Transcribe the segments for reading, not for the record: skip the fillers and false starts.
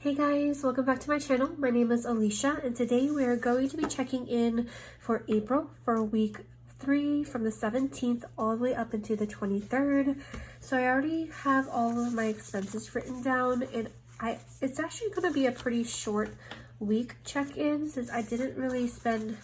Hey guys, welcome back to my channel. My name is Alicia and today we are going to be checking in for April for week 3 from the 17th all the way up into the 23rd. So I already have all of my expenses written down and it's actually going to be a pretty short week check-in since I didn't really spend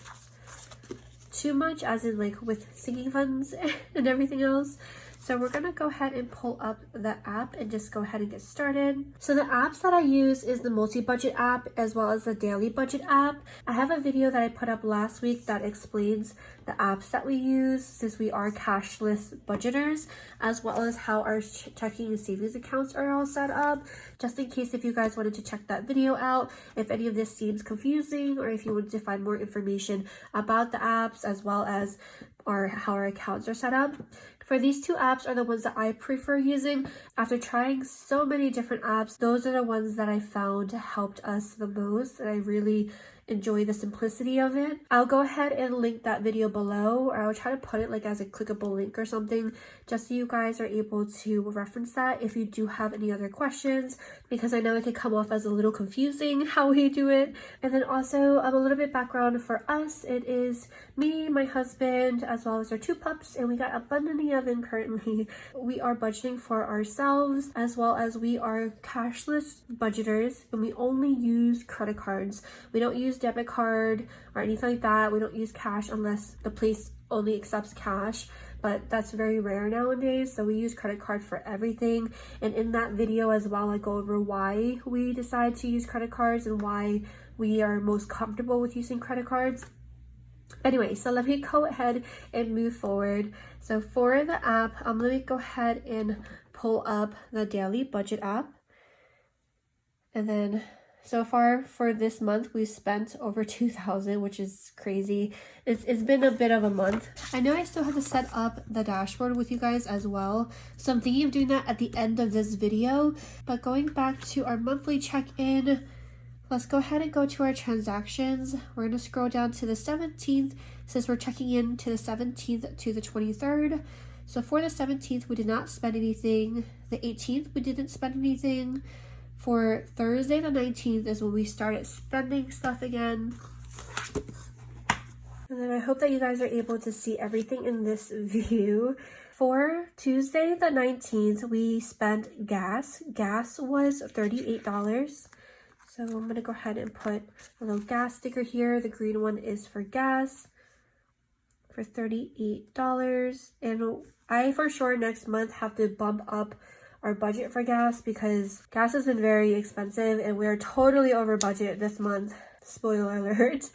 too much as in like with sinking funds and everything else. So we're gonna go ahead and pull up the app and just go ahead and get started. So the apps that I use is the multi-budget app as well as the daily budget app. I have a video that I put up last week that explains the apps that we use since we are cashless budgeters, as well as how our checking and savings accounts are all set up, just in case if you guys wanted to check that video out, if any of this seems confusing or if you wanted to find more information about the apps as well as how our accounts are set up. For these two apps are the ones that I prefer using. After trying so many different apps, those are the ones that I found helped us the most, and I really enjoy the simplicity of it. I'll go ahead and link that video below, or I'll try to put it like as a clickable link or something, just so you guys are able to reference that if you do have any other questions, because I know it can come off as a little confusing how we do it. And then also a little bit background for us. It is me, my husband, as well as our 2 pups, and we got a bun in the oven currently. We are budgeting for ourselves, as well as we are cashless budgeters, and we only use credit cards. We don't use debit card or anything like that. We don't use cash unless the place only accepts cash, but that's very rare nowadays, so we use credit card for everything. And in that video as well, I go over why we decide to use credit cards and why we are most comfortable with using credit cards. Anyway, so let me go ahead and move forward. So for the app, I'm going to go ahead and pull up the daily budget app. And then so far for this month, we've spent over $2,000, which is crazy. It's been a bit of a month. I know I still have to set up the dashboard with you guys as well, so I'm thinking of doing that at the end of this video. But going back to our monthly check-in, let's go ahead and go to our transactions. We're going to scroll down to the 17th since we're checking in to the 17th to the 23rd. So for the 17th, we did not spend anything. The 18th, we didn't spend anything. For Thursday the 19th is when we started spending stuff again. And then I hope that you guys are able to see everything in this view. For Tuesday the 19th, we spent gas. Gas was $38. So I'm going to go ahead and put a little gas sticker here. The green one is for gas for $38. And I for sure next month have to bump up our budget for gas because gas has been very expensive and we're totally over budget this month. Spoiler alert.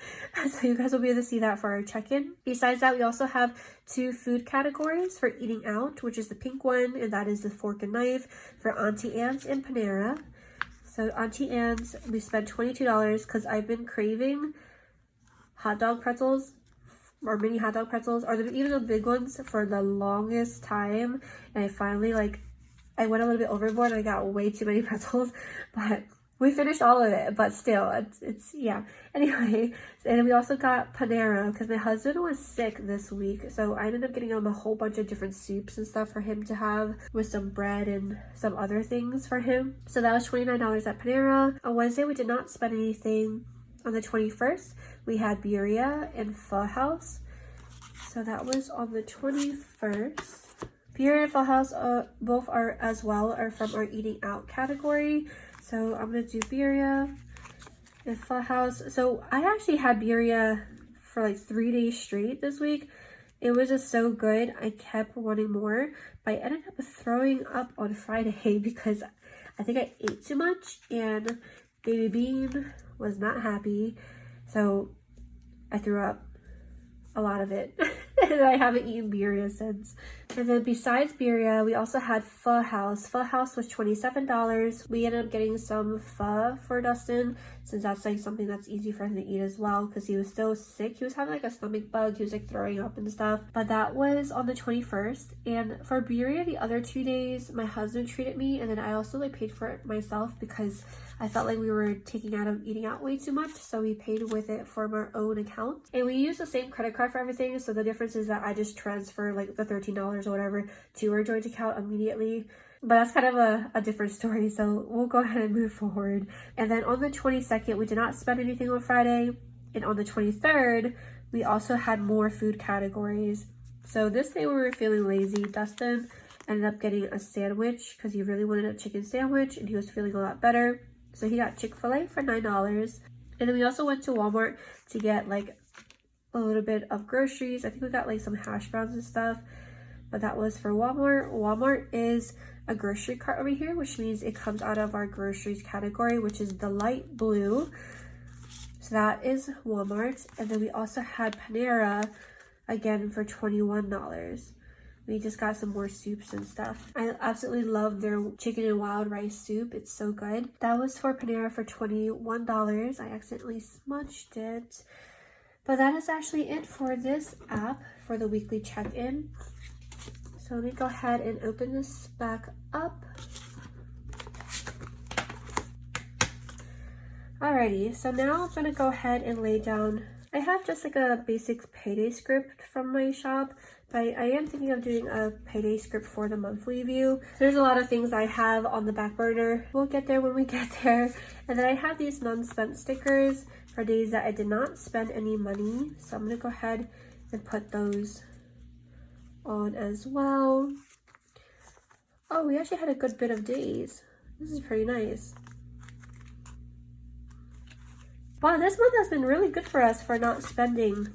So you guys will be able to see that for our check-in. Besides that, we also have 2 food categories for eating out, which is the pink one, and that is the fork and knife for Auntie Anne's and Panera. So Auntie Anne's, we spent $22 because I've been craving hot dog pretzels or mini hot dog pretzels, or even the big ones for the longest time. And I finally I went a little bit overboard and I got way too many pretzels, but we finished all of it, but still, it's yeah. Anyway, and we also got Panera because my husband was sick this week, so I ended up getting him a whole bunch of different soups and stuff for him to have with some bread and some other things for him. So that was $29 at Panera. On Wednesday, we did not spend anything. On the 21st, we had birria and pho house. So that was on the 21st. Birria and pho house both are from our eating out category. So I'm gonna do birria and pho house. So I actually had birria for like 3 days straight this week. It was just so good. I kept wanting more, but I ended up throwing up on Friday because I think I ate too much and Baby Bean was not happy. So I threw up a lot of it. And I haven't eaten birria since. And then besides birria, we also had pho house. Pho house was $27. We ended up getting some pho for Dustin since that's like something that's easy for him to eat as well because he was still sick. He was having like a stomach bug. He was like throwing up and stuff. But that was on the 21st. And for birria, the other 2 days, my husband treated me, and then I also like paid for it myself because I felt like we were taking out of eating out way too much, so we paid with it from our own account. And we use the same credit card for everything, so the difference is that I just transfer like the $13 or whatever to our joint account immediately. But that's kind of a different story, so we'll go ahead and move forward. And then on the 22nd, we did not spend anything on Friday. And on the 23rd, we also had more food categories. So this day we were feeling lazy. Dustin ended up getting a sandwich because he really wanted a chicken sandwich and he was feeling a lot better. So he got Chick-fil-A for $9. And then we also went to Walmart to get like a little bit of groceries. I think we got like some hash browns and stuff, but that was for Walmart. Walmart is a grocery cart over here, which means it comes out of our groceries category, which is the light blue. So that is Walmart. And then we also had Panera again for $21. We just got some more soups and stuff. I absolutely love their chicken and wild rice soup. It's so good. That was for Panera for $21. I accidentally smudged it. But that is actually it for this app for the weekly check-in. So let me go ahead and open this back up. Alrighty, so now I'm gonna go ahead and lay down. I have just like a basic payday script from my shop, but I am thinking of doing a payday script for the monthly view. There's a lot of things I have on the back burner. We'll get there when we get there. And then I have these non-spent stickers for days that I did not spend any money. So I'm gonna go ahead and put those on as well. Oh, we actually had a good bit of days. This is pretty nice. Wow, this month has been really good for us for not spending.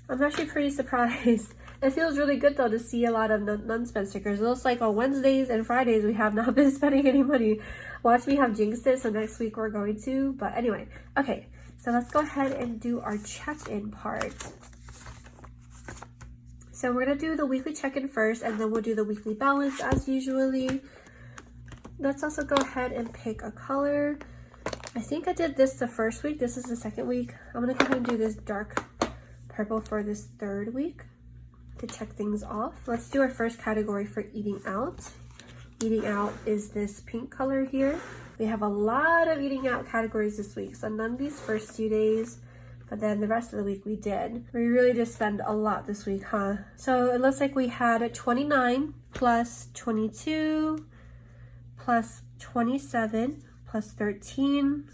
I'm actually pretty surprised. It feels really good though to see a lot of non-spend stickers. It looks like on Wednesdays and Fridays we have not been spending any money. Watch me have jinxed it, so next week we're going to. But anyway, okay, so let's go ahead and do our check-in part. So we're gonna do the weekly check-in first, and then we'll do the weekly balance as usually. Let's also go ahead and pick a color. I think I did this the first week. This is the second week. I'm gonna go ahead and do this dark purple for this third week to check things off. Let's do our first category for eating out. Eating out is this pink color here. We have a lot of eating out categories this week, so none of these first 2 days, but then the rest of the week we did. We really did spend a lot this week, huh? So it looks like we had 29 plus 22 plus 27 plus 13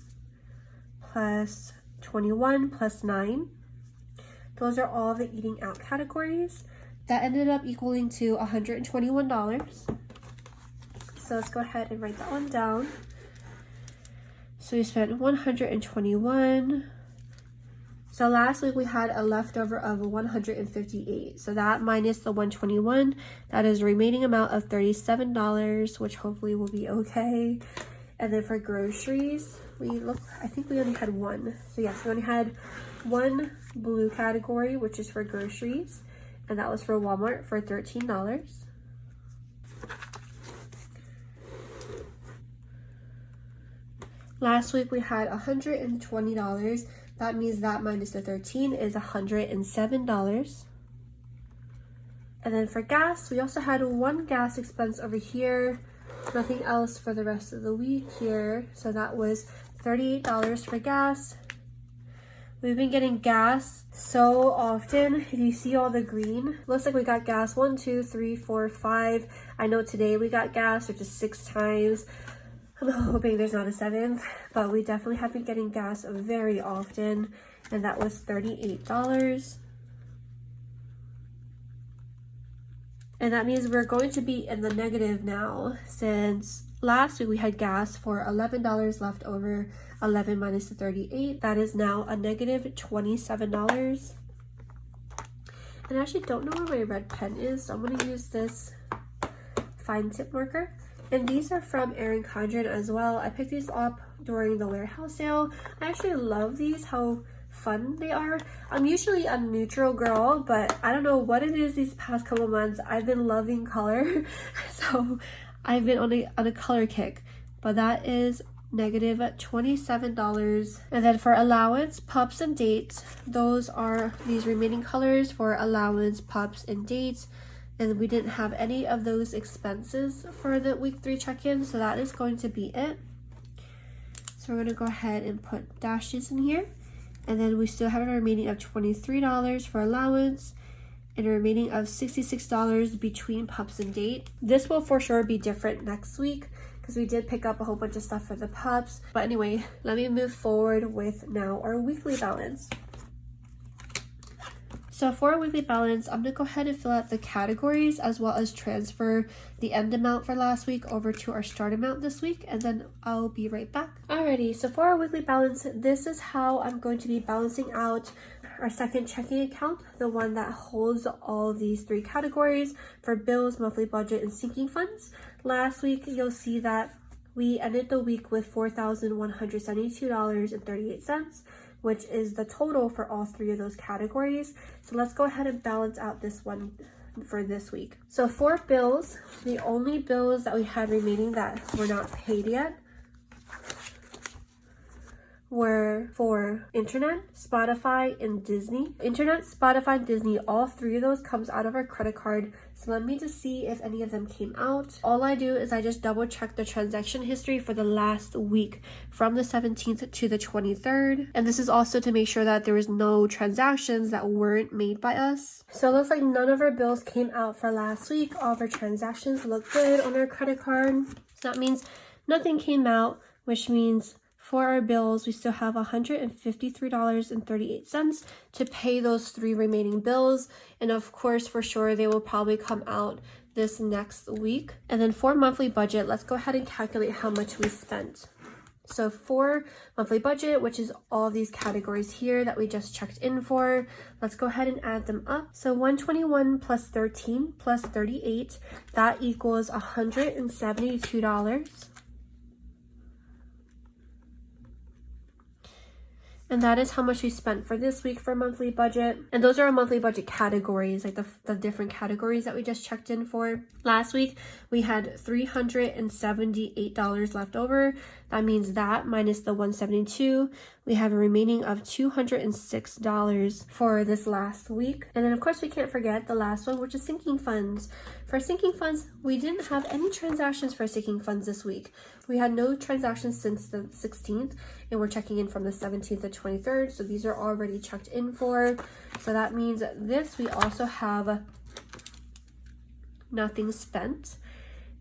plus 21 plus 9. Those are all the eating out categories. That ended up equaling to $121. So let's go ahead and write that one down. So we spent 121. So last week we had a leftover of 158. So that minus the 121, that is a remaining amount of $37, which hopefully will be okay. And then for groceries, I think we only had one. So yes, we only had one blue category, which is for groceries. And that was for Walmart for $13. Last week we had $120. That means that minus the 13 is $107. And then for gas, we also had one gas expense over here. Nothing else for the rest of the week here. So that was $38 for gas. We've been getting gas so often. If you see all the green, looks like we got gas 1, 2, 3, 4, 5. I know today we got gas, which is 6 times. I'm hoping there's not a 7th, but we definitely have been getting gas very often, and that was $38. And that means we're going to be in the negative now, since last week we had gas for $11 left over. 11 minus the 38, that is now a negative $27. And I actually don't know where my red pen is, so I'm going to use this fine tip marker. And these are from Erin Condren as well. I picked these up during the warehouse sale. I actually love these, how fun they are. I'm usually a neutral girl, but I don't know what it is these past couple months. I've been loving color, so I've been on a color kick. But that is negative $27. And then for allowance, pups, and dates, those are these remaining colors for allowance, pups, and dates. And we didn't have any of those expenses for the week 3 check-in, so that is going to be it. So we're going to go ahead and put dashes in here. And then we still have a remaining of $23 for allowance. and a remaining of $66 between pups and date. This will for sure be different next week because we did pick up a whole bunch of stuff for the pups. But anyway, let me move forward with now our weekly balance. So for our weekly balance, I'm going to go ahead and fill out the categories as well as transfer the end amount for last week over to our start amount this week, and then I'll be right back. Alrighty, so for our weekly balance, this is how I'm going to be balancing out our second checking account, the one that holds all of these three categories for bills, monthly budget, and sinking funds. Last week, you'll see that we ended the week with $4,172.38, which is the total for all three of those categories. So let's go ahead and balance out this one for this week. So for bills, the only bills that we had remaining that were not paid yet were for internet, Spotify, and Disney. Internet, Spotify, and Disney, all three of those comes out of our credit card. So let me just see if any of them came out. All I do is I just double check the transaction history for the last week from the 17th to the 23rd. And this is also to make sure that there was no transactions that weren't made by us. So it looks like none of our bills came out for last week. All of our transactions look good on our credit card. So that means nothing came out, which means for our bills, we still have $153.38 to pay those three remaining bills. And of course, for sure, they will probably come out this next week. And then for monthly budget, let's go ahead and calculate how much we spent. So for monthly budget, which is all these categories here that we just checked in for, let's go ahead and add them up. So 121 plus 13 plus 38, that equals $172. And that is how much we spent for this week for monthly budget. And those are our monthly budget categories, like the different categories that we just checked in for. Last week, we had $378 left over. That means that minus the $172, we have a remaining of $206 for this last week. And then of course we can't forget the last one, which is sinking funds. For sinking funds, we didn't have any transactions for sinking funds this week. We had no transactions since the 16th, and we're checking in from the 17th to 23rd. So these are already checked in for. So that means this, we also have nothing spent.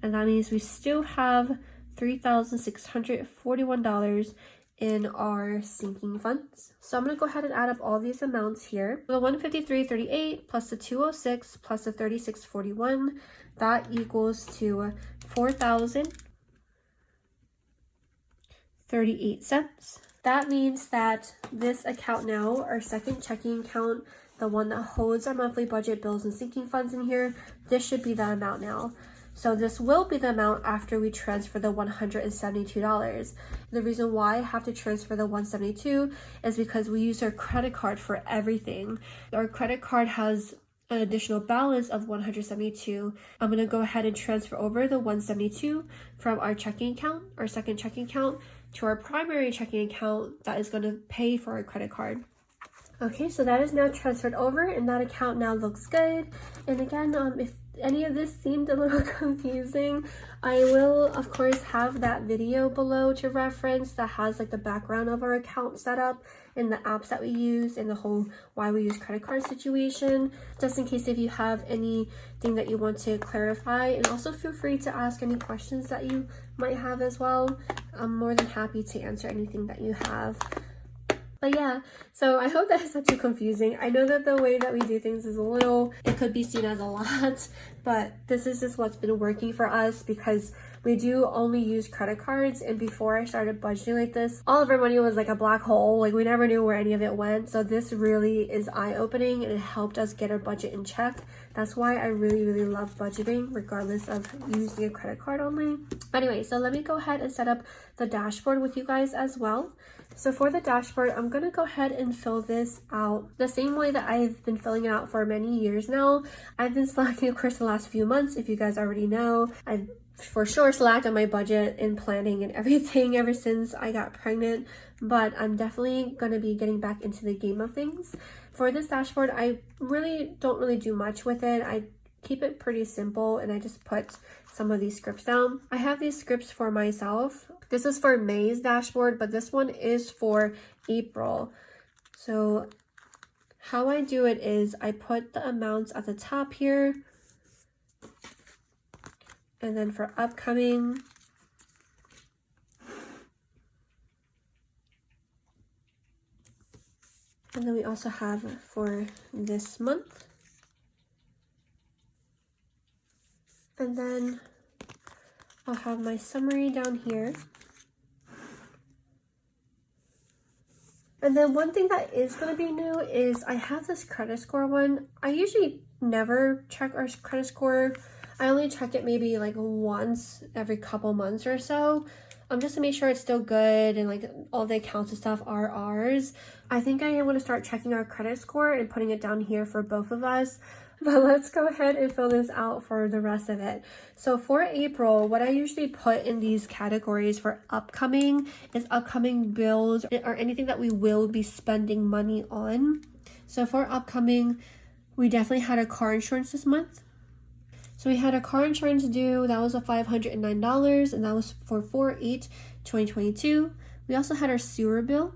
And that means we still have $3,641 in our sinking funds. So I'm going to go ahead and add up all these amounts here. The 153.38 plus the 206 plus the 36.41, that equals to $4,038. That means that this account now, our second checking account, the one that holds our monthly budget, bills, and sinking funds in here, this should be that amount now. So this will be the amount after we transfer the $172. The reason why I have to transfer the $172 is because we use our credit card for everything. Our credit card has an additional balance of $172. I'm going to go ahead and transfer over the $172 from our checking account, our second checking account, to our primary checking account that is going to pay for our credit card. Okay, so that is now transferred over and that account now looks good. And again, if any of this seemed a little confusing, I will of course have that video below to reference that has like the background of our account setup and the apps that we use and the whole why we use credit card situation, just in case if you have anything that you want to clarify. And also feel free to ask any questions that you might have as well. I'm more than happy to answer anything that you have. But yeah, so I hope that is not too confusing. I know that the way that we do things is it could be seen as a lot, but this is just what's been working for us because we do only use credit cards. And before I started budgeting like this, all of our money was like a black hole. Like we never knew where any of it went. So this really is eye-opening and it helped us get our budget in check. That's why I really, really love budgeting regardless of using a credit card only. Anyway, so let me go ahead and set up the dashboard with you guys as well. So for the dashboard, I'm going to go ahead and fill this out the same way that I've been filling it out for many years now. I've been slacking, of course, the last few months. If you guys already know, I've for sure slacked on my budget and planning and everything ever since I got pregnant. But I'm definitely going to be getting back into the game of things. For this dashboard, I don't really do much with it. I keep it pretty simple and I just put some of these scripts down. I have these scripts for myself. This is for May's dashboard, but this one is for April. So how I do it is I put the amounts at the top here, and then for upcoming, and then we also have for this month. And then I'll have my summary down here. And then one thing that is going to be new is I have this credit score one. I usually never check our credit score. I only check it maybe like once every couple months or so. Just to make sure it's still good and like all the accounts and stuff are ours. I think I am going to start checking our credit score and putting it down here for both of us. But let's go ahead and fill this out for the rest of it. So for April, what I usually put in these categories for upcoming is upcoming bills or anything that we will be spending money on. So for upcoming, we definitely had a car insurance this month. So we had a car insurance due, that was a $509, and that was for 4/8/2022. We also had our sewer bill.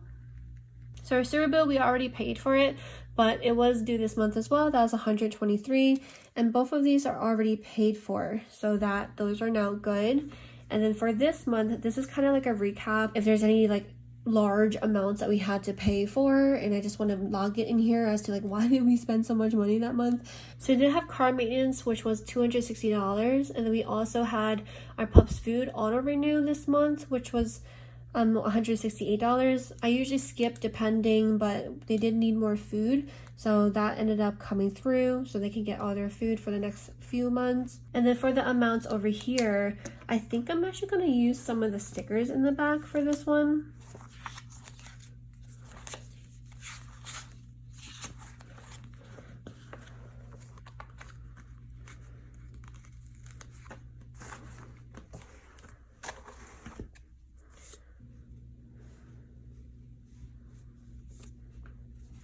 So our sewer bill, we already paid for it, but it was due this month as well. That was $123, and both of these are already paid for, so that those are now good. And then for this month, this is kind of like a recap. If there's any like large amounts that we had to pay for, and I just want to log it in here as to like why did we spend so much money that month. So we did have car maintenance, which was $260, and then we also had our pups food auto renew this month, which was $168. I usually skip depending, but they did need more food, so that ended up coming through so they can get all their food for the next few months. And then for the amounts over here, I think I'm actually going to use some of the stickers in the back for this one.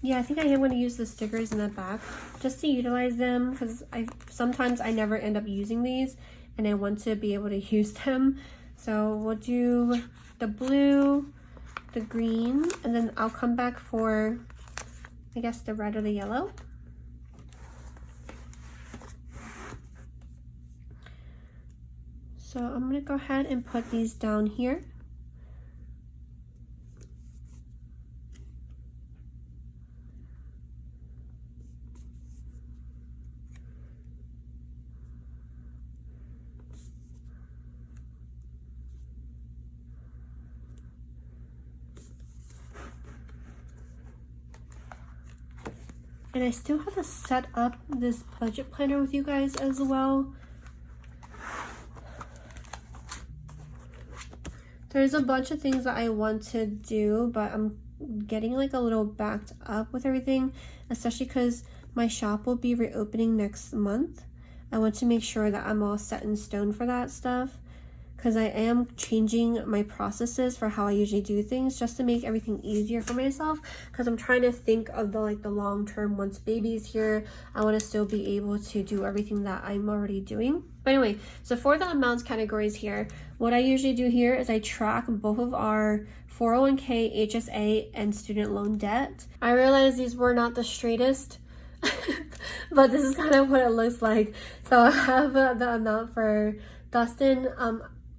Yeah, I think I am going to use the stickers in the back just to utilize them, because sometimes I never end up using these and I want to be able to use them. So we'll do the blue, the green, and then I'll come back for, I guess, the red or the yellow. So I'm going to go ahead and put these down here. And I still have to set up this budget planner with you guys as well. There's a bunch of things that I want to do, but I'm getting like a little backed up with everything, especially because my shop will be reopening next month. I want to make sure that I'm all set in stone for that stuff, because I am changing my processes for how I usually do things just to make everything easier for myself, because I'm trying to think of the long term. Once baby's here, I want to still be able to do everything that I'm already doing. But anyway, so for the amounts categories here, what I usually do here is I track both of our 401k, HSA, and student loan debt. I realized these were not the straightest, but this is kind of what it looks like. So I have the amount for Dustin.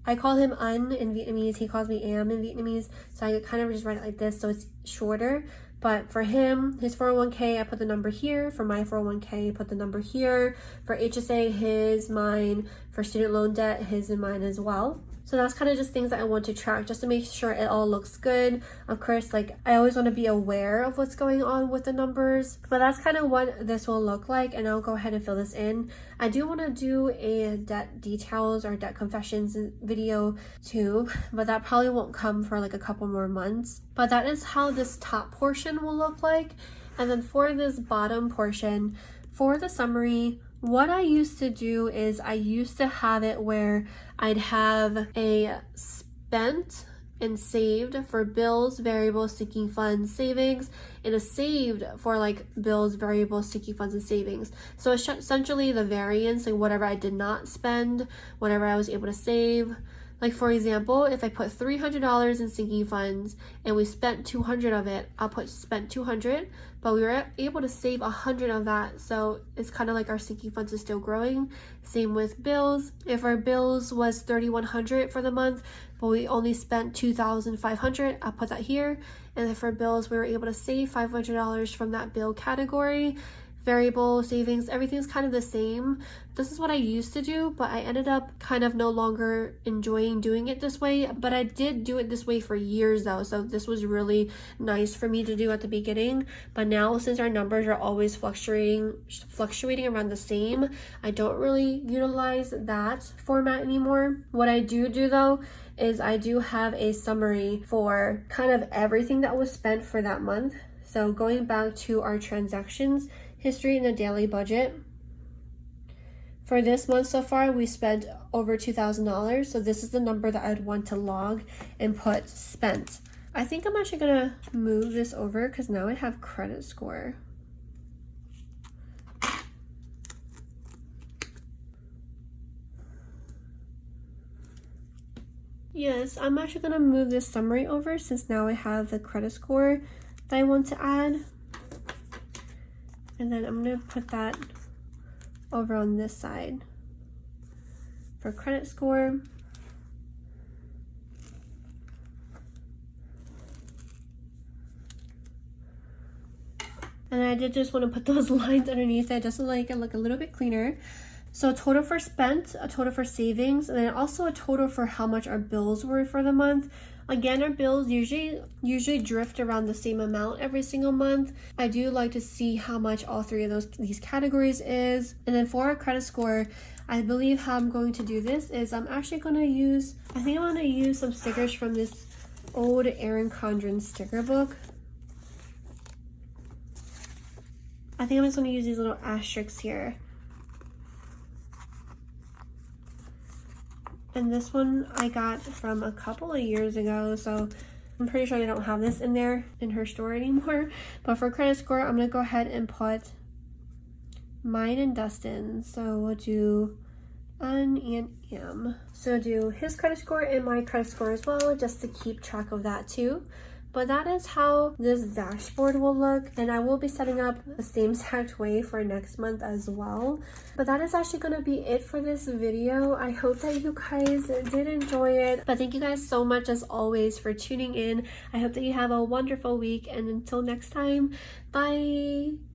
I call him Un in Vietnamese, he calls me Am in Vietnamese, so I kind of just write it like this so it's shorter. But for him, his 401k, I put the number here. For my 401k, I put the number here. For HSA, his, mine. For student loan debt, his and mine as well. So that's kind of just things that I want to track just to make sure it all looks good. Of course, like I always want to be aware of what's going on with the numbers, but that's kind of what this will look like, and I'll go ahead and fill this in. I do want to do a debt details or debt confessions video too, but that probably won't come for like a couple more months. But that is how this top portion will look like. And then for this bottom portion, for the summary, what I used to do is I used to have it where I'd have a spent and saved for bills, variable, sinking funds, savings, and a saved for like bills, variable, sinking funds, and savings. So essentially the variance, like whatever I did not spend, whatever I was able to save, Like for example, if I put $300 in sinking funds and we spent 200 of it, I'll put spent 200, but we were able to save 100 of that. So it's kind of like our sinking funds is still growing. Same with bills. If our bills was 3,100 for the month, but we only spent 2,500, I'll put that here. And if for bills, we were able to save $500 from that bill category. Variable savings, everything's kind of the same. This is what I used to do, but I ended up kind of no longer enjoying doing it this way. But I did do it this way for years though, so this was really nice for me to do at the beginning. But now, since our numbers are always fluctuating around the same, I don't really utilize that format anymore. What I do though is I do have a summary for kind of everything that was spent for that month. So going back to our transactions history in the daily budget, for this month so far we spent over $2,000. So this is the number that I'd want to log and put spent. I think I'm actually gonna move this over because now I have credit score. Yes, I'm actually gonna move this summary over since now I have the credit score that I want to add. And then I'm going to put that over on this side for credit score. And I did just want to put those lines underneath it just to make it look a little bit cleaner. So a total for spent, a total for savings, and then also a total for how much our bills were for the month. Again, our bills usually drift around the same amount every single month. I do like to see how much all three of these categories is. And then for our credit score, I believe how I'm going to do this is I'm actually going to use, I think I'm going to use some stickers from this old Erin Condren sticker book. I think I'm just going to use these little asterisks here. And this one I got from a couple of years ago, so I'm pretty sure they don't have this in there in her store anymore. But for credit score, I'm gonna go ahead and put mine and Dustin. So we'll do An and Am. So do his credit score and my credit score as well, just to keep track of that too. But that is how this dashboard will look, and I will be setting up the same exact way for next month as well. But that is actually going to be it for this video. I hope that you guys did enjoy it. But thank you guys so much as always for tuning in. I hope that you have a wonderful week, and until next time, bye!